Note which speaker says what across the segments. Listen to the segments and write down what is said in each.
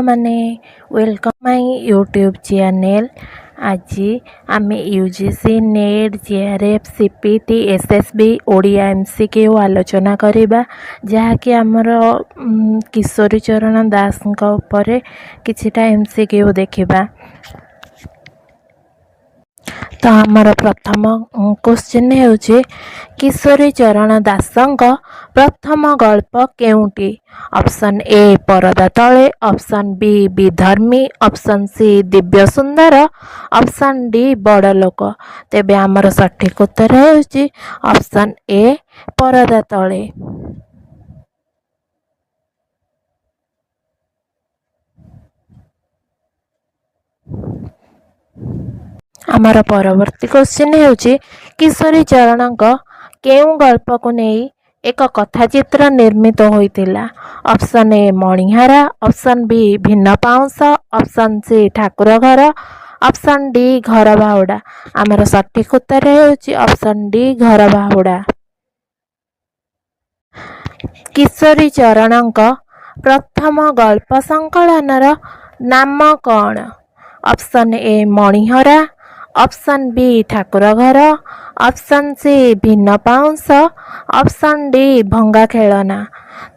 Speaker 1: माने welcome my YouTube channel. आज आम UGC net JRF CPT SSB Odia MCQ आलोचना करिबा जहाँकि आमर किशोरी चरण दास उपर किछिटा एमसीक्यू देखिबा। तो आमर प्रथम क्वेश्चन है किशोरी चरण दासंक प्रथम गल्प केउटी? ऑप्शन ए परदा तले, option B विधर्मी, option C Divya सुंदर, ऑप्शन डी बड़ लोक। तेबे आमर सठिक उत्तर है ऑप्शन ए परदा तले। आमर परवर्ती क्वेश्चन है किशोरी चरण केउ गल्प को नहीं एक कथाचित्र निर्मित होइतिला? Option A Manihara, option B भिन्न pounce, option C Thakur Ghar, option D घर बाहुड़ा। आमर सठिक उत्तर है ऑप्शन डी घर बाहुड़ा। किशोरी चरण प्रथम गल्प संकलनर नाम कौन? Option A Manihara, option B Thakur Ghar, option सी भिन्न पाउंस, ऑप्शन डी भंगा खेलना।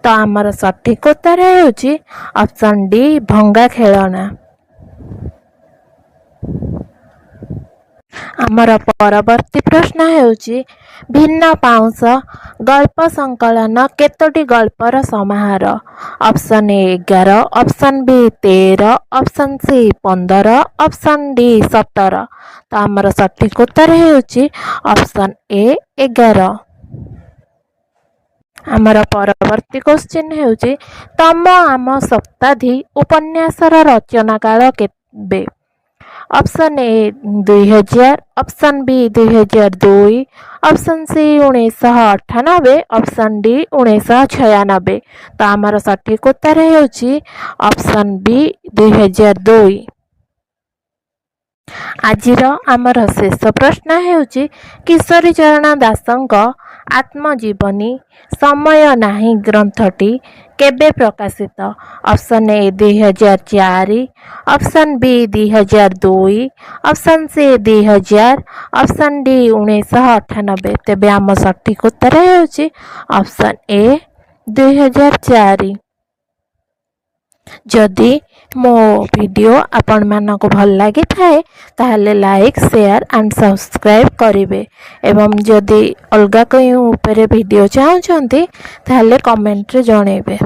Speaker 1: तो आमर सठिक उत्तर है ऑप्शन डी भंगा खेलना। आमर परवर्ती प्रश्न है भिन्न पाउंस गल्प संकलन केतोटी गल्पर समाहार? Option A 11, option B 13, option C 15, option D 17। तो आमर सठिक उत्तर है ऑप्शन ए 11। आमर परवर्ती क्वेश्चन है तम आम सप्ताधी उपन्यासर रचना काल केबे? Option A 2000, option B 2002, option C 1998, option D 1996। तो आमर सठिक उत्तर है ऑप्शन बी 2002। आजिर आमर शेष प्रश्न है किशोरी चरण दासंक आत्मजीवनी समय नाही ग्रंथटी केबे प्रकाशित? Option A 2004, option B 2002, option C 2000, option D 1998। तेबे आम सठिक उत्तर है ऑप्शन ए 2004। जदि मो वीडियो आपण मानक भल लगी थाए ताहले लाइक शेयर एंड सब्सक्राइब करिवे एवं जदि अलगा कोई ऊपर वीडियो चाहते ताहले कमेंट रे जणेबे।